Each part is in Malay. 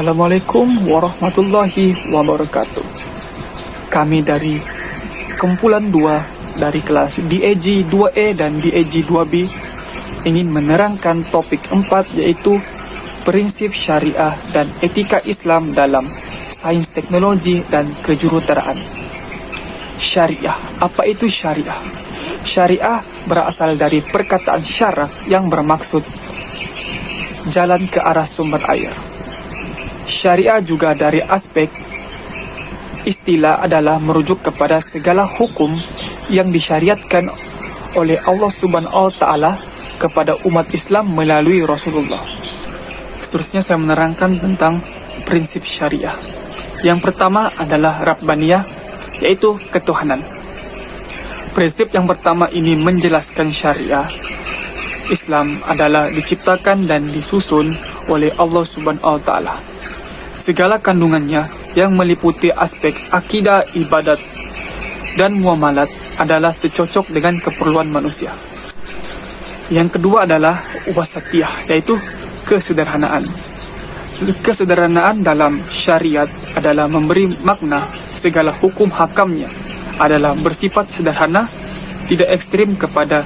Assalamualaikum warahmatullahi wabarakatuh. Kami dari kumpulan 2 dari kelas DAG 2E dan DAG 2B ingin menerangkan topik 4, yaitu prinsip syariah dan etika Islam dalam sains teknologi dan kejuruteraan. Syariah, apa itu syariah? Syariah berasal dari perkataan syara yang bermaksud jalan ke arah sumber air. Syariah juga dari aspek istilah adalah merujuk kepada segala hukum yang disyariatkan oleh Allah Subhanahu wa Ta'ala kepada umat Islam melalui Rasulullah. Seterusnya saya menerangkan tentang prinsip syariah. Yang pertama adalah Rabbaniyah, yaitu ketuhanan. Prinsip yang pertama ini menjelaskan syariah Islam adalah diciptakan dan disusun oleh Allah Subhanahu wa Ta'ala. Segala kandungannya yang meliputi aspek akidah, ibadat, dan muamalat adalah secocok dengan keperluan manusia. Yang kedua adalah wasatiyah, yaitu kesederhanaan. Kesederhanaan dalam syariat adalah memberi makna segala hukum hakamnya adalah bersifat sederhana, tidak ekstrim kepada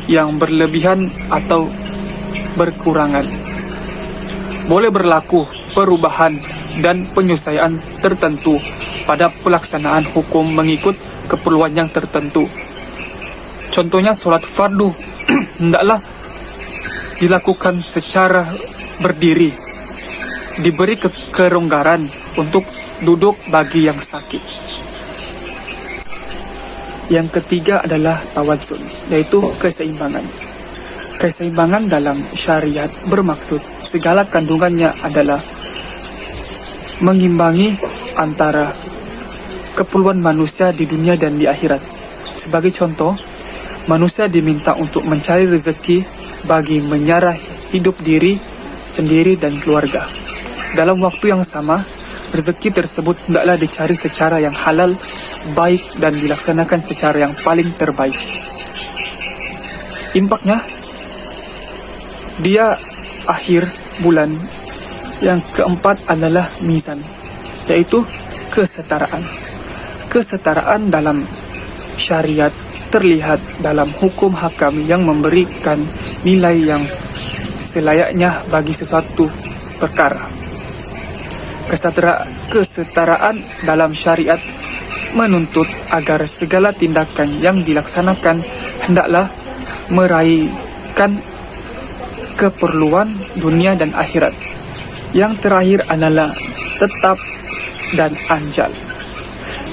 yang berlebihan atau berkurangan. Boleh berlaku perubahan dan penyesuaian tertentu pada pelaksanaan hukum mengikut keperluan yang tertentu. Contohnya sholat fardu hendaklah dilakukan secara berdiri, diberi kelonggaran untuk duduk bagi yang sakit. Yang ketiga adalah tawazun, yaitu keseimbangan. Keseimbangan dalam syariat bermaksud segala kandungannya adalah mengimbangi antara keperluan manusia di dunia dan di akhirat. Sebagai contoh, manusia diminta untuk mencari rezeki bagi menyarah hidup diri sendiri dan keluarga. Dalam waktu yang sama, rezeki tersebut hendaklah dicari secara yang halal, baik, dan dilaksanakan secara yang paling terbaik. Impaknya, dia akhir bulan. Yang keempat adalah mizan, yaitu kesetaraan. Kesetaraan dalam syariat terlihat dalam hukum hakam yang memberikan nilai yang selayaknya bagi sesuatu perkara. Kesetaraan dalam syariat menuntut agar segala tindakan yang dilaksanakan hendaklah meraihkan keperluan dunia dan akhirat. Yang terakhir adalah tetap dan anjal.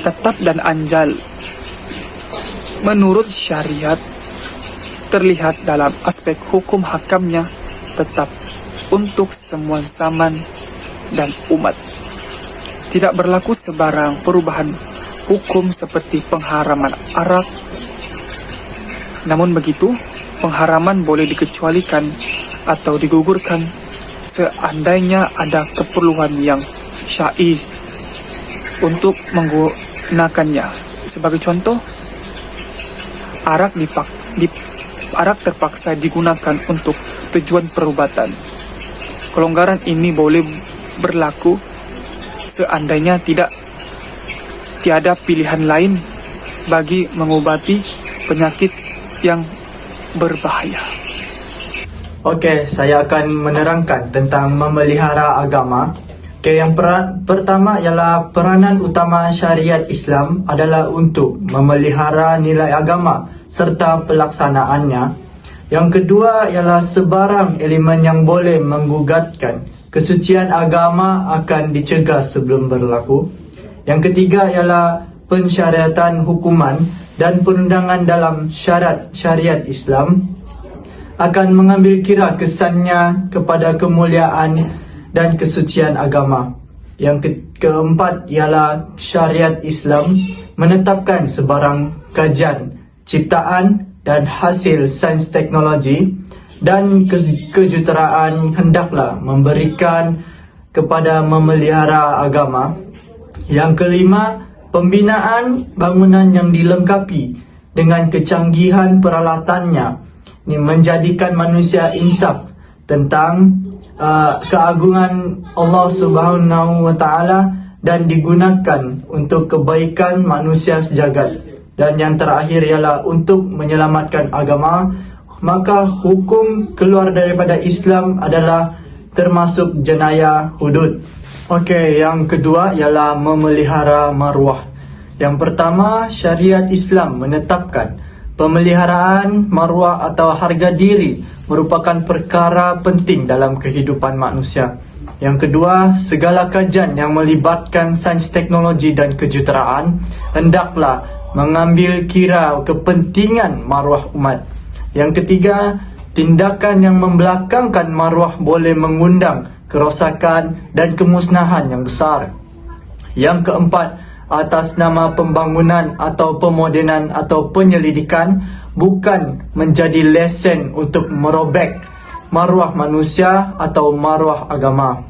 Tetap dan anjal menurut syariat terlihat dalam aspek hukum hakamnya tetap untuk semua zaman dan umat. Tidak berlaku sebarang perubahan hukum seperti pengharaman arak. Namun begitu, pengharaman boleh dikecualikan atau digugurkan seandainya ada keperluan yang syar'i untuk menggunakannya. Sebagai contoh, arak terpaksa digunakan untuk tujuan perubatan. Kelonggaran ini boleh berlaku seandainya tiada pilihan lain bagi mengobati penyakit yang berbahaya. Oke, saya akan menerangkan tentang memelihara agama. Yang pertama ialah peranan utama syariat Islam adalah untuk memelihara nilai agama serta pelaksanaannya. Yang kedua ialah sebarang elemen yang boleh menggugatkan kesucian agama akan dicegah sebelum berlaku. Yang ketiga ialah pensyariatan hukuman dan perundangan dalam syarat syariat Islam akan mengambil kira kesannya kepada kemuliaan dan kesucian agama. Yang keempat ialah syariat Islam menetapkan sebarang kajian, ciptaan dan hasil sains teknologi dan kejuruteraan hendaklah memberikan kepada memelihara agama. Yang kelima, pembinaan bangunan yang dilengkapi dengan kecanggihan peralatannya ini menjadikan manusia insaf tentang keagungan Allah Subhanahu wa taala dan digunakan untuk kebaikan manusia sejagat. Dan yang terakhir ialah untuk menyelamatkan agama, maka hukum keluar daripada Islam adalah termasuk jenayah hudud. Okey, yang kedua ialah memelihara maruah. Yang pertama, syariat Islam menetapkan pemeliharaan maruah atau harga diri merupakan perkara penting dalam kehidupan manusia. Yang kedua, segala kajian yang melibatkan sains teknologi dan kejuruteraan hendaklah mengambil kira kepentingan maruah umat. Yang ketiga, tindakan yang membelakangkan maruah boleh mengundang kerosakan dan kemusnahan yang besar. Yang keempat, atas nama pembangunan atau pemodenan atau penyelidikan bukan menjadi lesen untuk merobek maruah manusia atau maruah agama.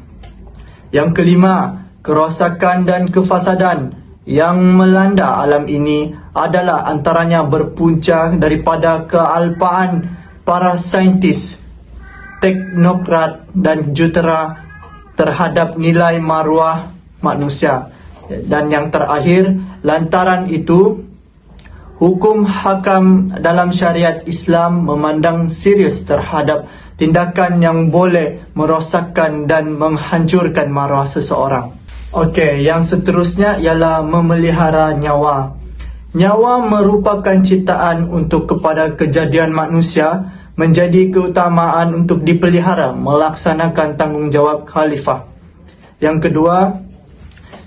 Yang kelima, kerosakan dan kefasadan yang melanda alam ini adalah antaranya berpunca daripada kealpaan para saintis, teknokrat dan jurutera terhadap nilai maruah manusia. Dan yang terakhir, lantaran itu hukum hakam dalam syariat Islam memandang serius terhadap tindakan yang boleh merosakkan dan menghancurkan maruah seseorang. Okey, yang seterusnya ialah memelihara nyawa. Nyawa merupakan ciptaan untuk kepada kejadian manusia, menjadi keutamaan untuk dipelihara melaksanakan tanggungjawab khalifah. Yang kedua,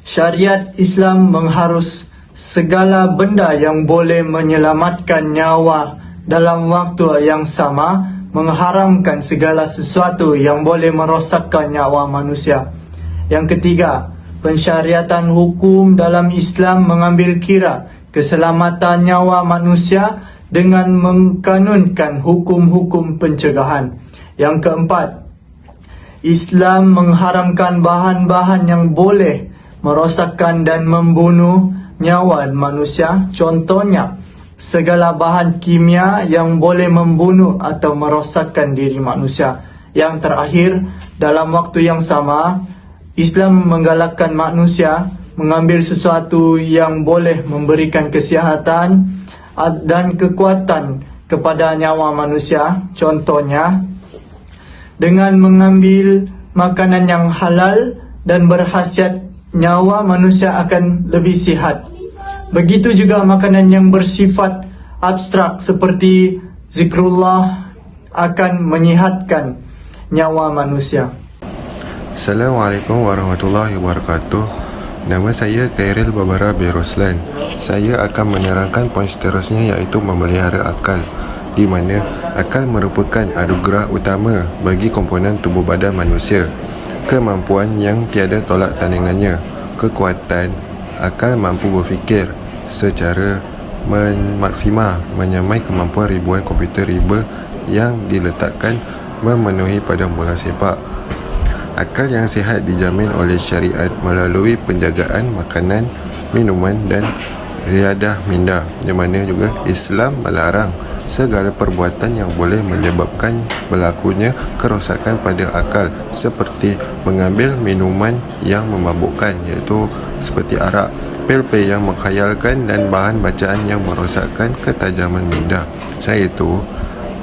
syariat Islam mengharus segala benda yang boleh menyelamatkan nyawa dalam waktu yang sama, mengharamkan segala sesuatu yang boleh merosakkan nyawa manusia. Yang ketiga, pensyariatan hukum dalam Islam mengambil kira keselamatan nyawa manusia dengan mengkanunkan hukum-hukum pencegahan. Yang keempat, Islam mengharamkan bahan-bahan yang boleh merosakkan dan membunuh nyawa manusia. Contohnya, segala bahan kimia yang boleh membunuh atau merosakkan diri manusia. Yang terakhir, dalam waktu yang sama, Islam menggalakkan manusia mengambil sesuatu yang boleh memberikan kesihatan dan kekuatan kepada nyawa manusia. Contohnya, dengan mengambil makanan yang halal dan berkhasiat, nyawa manusia akan lebih sihat. Begitu juga makanan yang bersifat abstrak seperti zikrullah akan menyihatkan nyawa manusia. Assalamualaikum warahmatullahi wabarakatuh. Nama saya Khairil Babara bin Roslan. Saya akan menerangkan poin seterusnya, iaitu memelihara akal, di mana akal merupakan anugerah utama bagi komponen tubuh badan manusia. Kemampuan yang tiada tolak tandingannya. Kekuatan akal mampu berfikir secara maksimal, menyamai kemampuan ribuan komputer riba yang diletakkan memenuhi pada bola sepak. Akal yang sihat dijamin oleh syariat melalui penjagaan makanan, minuman dan riadah minda, di mana juga Islam melarang segala perbuatan yang boleh menyebabkan berlakunya kerosakan pada akal, seperti mengambil minuman yang memabukkan, iaitu seperti arak, pil-pil yang menghayalkan dan bahan bacaan yang merosakkan ketajaman minda. Iaitu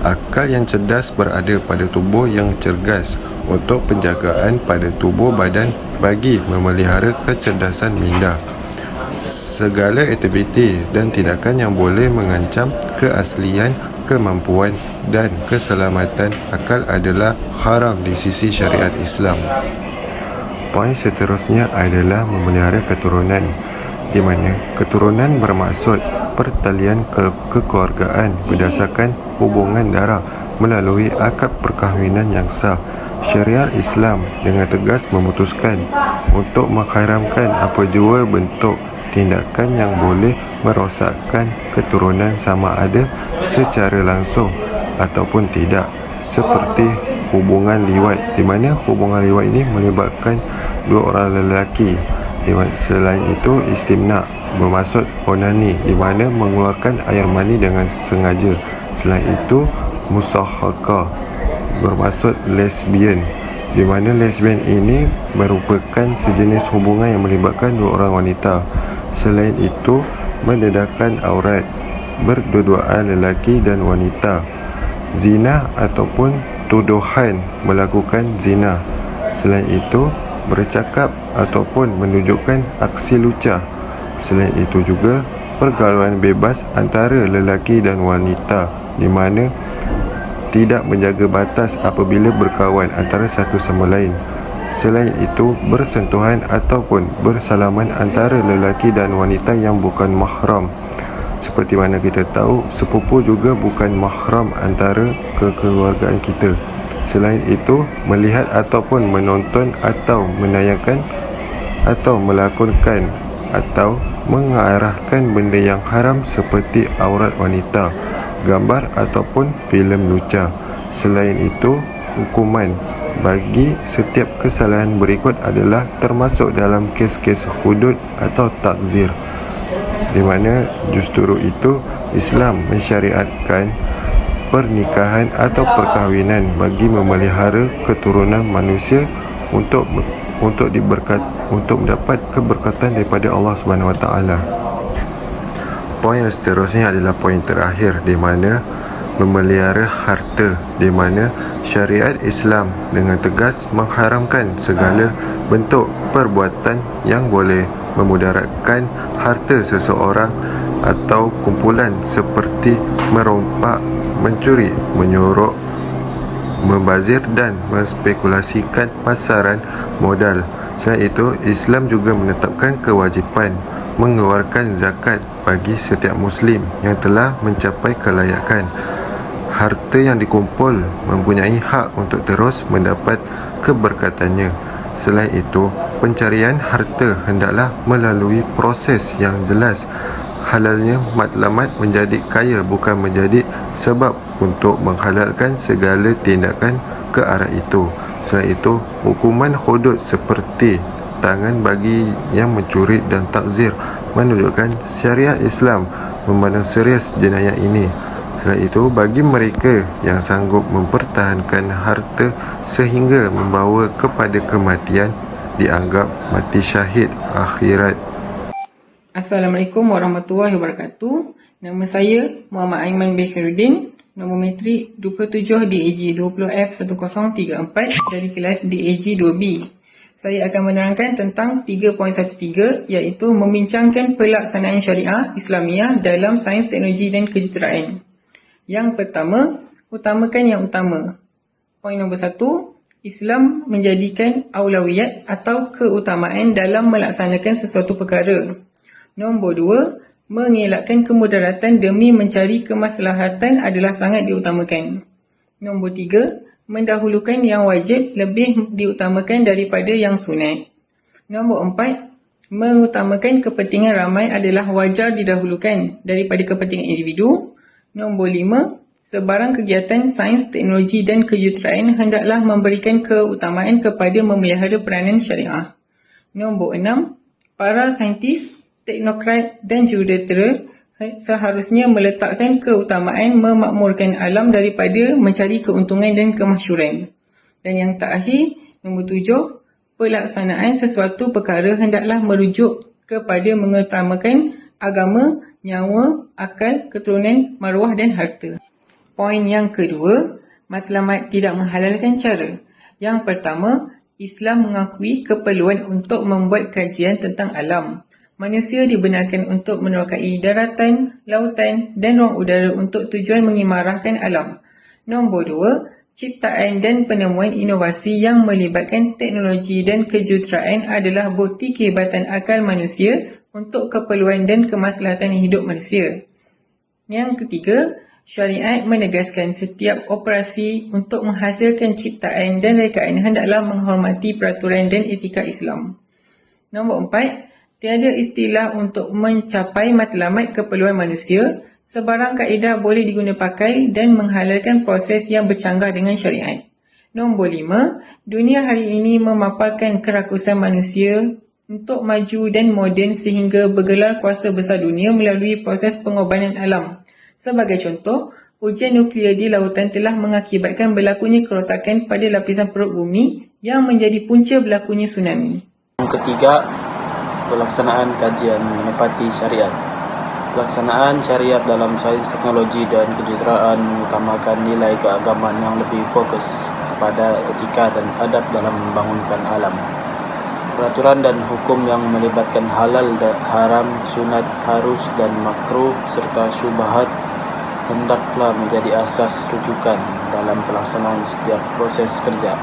akal yang cerdas berada pada tubuh yang cergas untuk penjagaan pada tubuh badan bagi memelihara kecerdasan minda. Segala aktiviti dan tindakan yang boleh mengancam keaslian, kemampuan dan keselamatan akal adalah haram di sisi syariat Islam. Poin seterusnya adalah memelihara keturunan, di mana keturunan bermaksud pertalian kekeluargaan berdasarkan hubungan darah melalui akad perkahwinan yang sah. Syariat Islam dengan tegas memutuskan untuk mengharamkan apa jua bentuk tindakan yang boleh merosakkan keturunan, sama ada secara langsung ataupun tidak, seperti hubungan liwat, di mana hubungan liwat ini melibatkan dua orang lelaki. Selain itu, istimna bermaksud onani, di mana mengeluarkan air mani dengan sengaja. Selain itu, musahakah bermaksud lesbian, di mana lesbian ini merupakan sejenis hubungan yang melibatkan dua orang wanita. Selain itu, mendedahkan aurat, berdua-duaan lelaki dan wanita, zina ataupun tuduhan melakukan zina. Selain itu, bercakap ataupun menunjukkan aksi lucah. Selain itu juga, pergaulan bebas antara lelaki dan wanita, di mana tidak menjaga batas apabila berkawan antara satu sama lain. Selain itu, bersentuhan ataupun bersalaman antara lelaki dan wanita yang bukan mahram. Seperti mana kita tahu, sepupu juga bukan mahram antara kekeluargaan kita. Selain itu, melihat ataupun menonton atau menayangkan atau melakonkan atau mengarahkan benda yang haram seperti aurat wanita, gambar ataupun filem lucah. Selain itu, hukuman bagi setiap kesalahan berikut adalah termasuk dalam kes-kes hudud atau takzir, di mana justru itu Islam mensyariatkan pernikahan atau perkahwinan bagi memelihara keturunan manusia untuk mendapat keberkatan daripada Allah Subhanahu Wa Taala. Poin yang seterusnya adalah poin terakhir, di mana memelihara harta, di mana syariat Islam dengan tegas mengharamkan segala bentuk perbuatan yang boleh memudaratkan harta seseorang atau kumpulan seperti merompak, mencuri, menyorok, membazir dan menspekulasikan pasaran modal. Selain itu, Islam juga menetapkan kewajipan mengeluarkan zakat bagi setiap Muslim yang telah mencapai kelayakan. Harta yang dikumpul mempunyai hak untuk terus mendapat keberkatannya. Selain itu, pencarian harta hendaklah melalui proses yang jelas. Halalnya matlamat menjadi kaya bukan menjadi sebab untuk menghalalkan segala tindakan ke arah itu. Selain itu, hukuman hudud seperti tangan bagi yang mencuri dan takzir menunjukkan syariat Islam memandang serius jenayah ini. Selain itu, bagi mereka yang sanggup mempertahankan harta sehingga membawa kepada kematian, dianggap mati syahid akhirat. Assalamualaikum warahmatullahi wabarakatuh. Nama saya Muhammad Aiman bin Khairuddin, nombor metrik 27 DAG 20F1034 dari kelas DAG 2B. Saya akan menerangkan tentang 3.13, iaitu membincangkan pelaksanaan syariah Islamiah dalam sains, teknologi dan kejuruteraan. Yang pertama, utamakan yang utama. Poin nombor 1, Islam menjadikan aulawiyat atau keutamaan dalam melaksanakan sesuatu perkara. Nombor 2, mengelakkan kemudaratan demi mencari kemaslahatan adalah sangat diutamakan. Nombor 3, mendahulukan yang wajib lebih diutamakan daripada yang sunat. Nombor 4, mengutamakan kepentingan ramai adalah wajar didahulukan daripada kepentingan individu. Nombor 5, sebarang kegiatan sains, teknologi dan kejuruteraan hendaklah memberikan keutamaan kepada memelihara peranan syariah. Nombor 6, para saintis, teknokrat dan jurutera seharusnya meletakkan keutamaan memakmurkan alam daripada mencari keuntungan dan kemasyhuran. Dan yang terakhir, nombor 7, pelaksanaan sesuatu perkara hendaklah merujuk kepada mengutamakan agama, nyawa, akal, keturunan, maruah dan harta. Poin yang kedua, matlamat tidak menghalalkan cara. Yang pertama, Islam mengakui keperluan untuk membuat kajian tentang alam. Manusia dibenarkan untuk menerokai daratan, lautan dan ruang udara untuk tujuan mengimarahkan alam. Nombor 2, ciptaan dan penemuan inovasi yang melibatkan teknologi dan kejuruteraan adalah bukti kehebatan akal manusia untuk keperluan dan kemaslahatan hidup manusia. Yang ketiga, syariat menegaskan setiap operasi untuk menghasilkan ciptaan dan rekaan hendaklah menghormati peraturan dan etika Islam. Nombor 4, tiada istilah untuk mencapai matlamat keperluan manusia. Sebarang kaedah boleh diguna pakai dan menghalalkan proses yang bercanggah dengan syariat. Nombor 5, dunia hari ini memaparkan kerakusan manusia untuk maju dan moden sehingga bergelar kuasa besar dunia melalui proses pengorbanan alam. Sebagai contoh, ujian nuklear di lautan telah mengakibatkan berlakunya kerosakan pada lapisan perut bumi yang menjadi punca berlakunya tsunami. Yang ketiga, pelaksanaan kajian menepati syariat. Pelaksanaan syariat dalam sains teknologi dan kejuruteraan mengutamakan nilai keagamaan yang lebih fokus kepada etika dan adab dalam membangunkan alam. Peraturan dan hukum yang melibatkan halal dan haram, sunat, harus dan makruh serta syubhat hendaklah menjadi asas rujukan dalam pelaksanaan setiap proses kerja.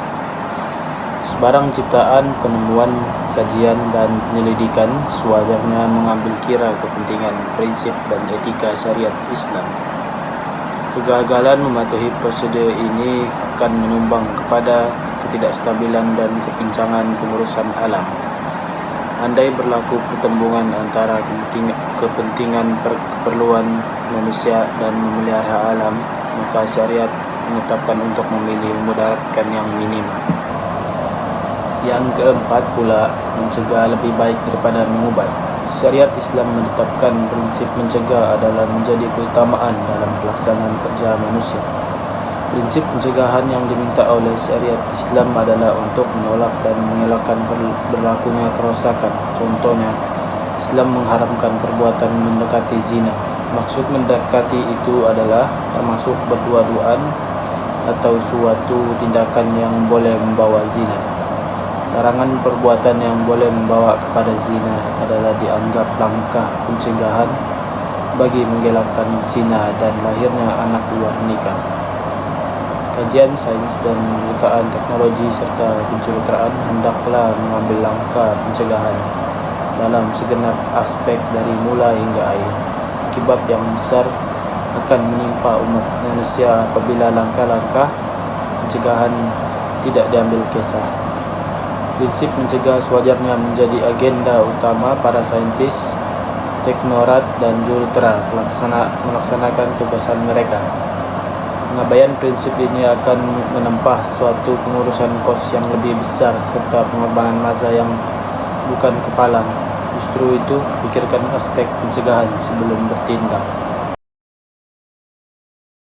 Sebarang ciptaan, penemuan, kajian dan penyelidikan sewajarnya mengambil kira kepentingan prinsip dan etika syariat Islam. Kegagalan mematuhi prosedur ini akan menyumbang kepada ketidakstabilan dan kepincangan pengurusan alam. Andai berlaku pertembungan antara kepentingan keperluan manusia dan memelihara alam, maka syariat menetapkan untuk memilih memudaratkan yang minim. Yang keempat pula, mencegah lebih baik daripada mengubat. Syariat Islam menetapkan prinsip mencegah adalah menjadi keutamaan dalam pelaksanaan kerja manusia. Prinsip pencegahan yang diminta oleh syariat Islam adalah untuk menolak dan mengelakkan berlakunya kerosakan. Contohnya, Islam mengharamkan perbuatan mendekati zina. Maksud mendekati itu adalah termasuk berdua-duaan atau suatu tindakan yang boleh membawa zina. Larangan perbuatan yang boleh membawa kepada zina adalah dianggap langkah pencegahan bagi menggelakkan zina dan lahirnya anak luar nikah. Kajian sains dan penggunaan teknologi serta kejuruteraan hendaklah mengambil langkah pencegahan dalam segenap aspek dari mula hingga akhir. Akibat yang besar akan menimpa umat manusia apabila langkah-langkah pencegahan tidak diambil kisah. Prinsip mencegah sewajarnya menjadi agenda utama para saintis, teknokrat dan jurutera melaksanakan tugasan mereka. Pengabaian prinsip ini akan menempah suatu pengurusan kos yang lebih besar serta pengorbanan masa yang bukan kepalang. Justru itu, fikirkan aspek pencegahan sebelum bertindak.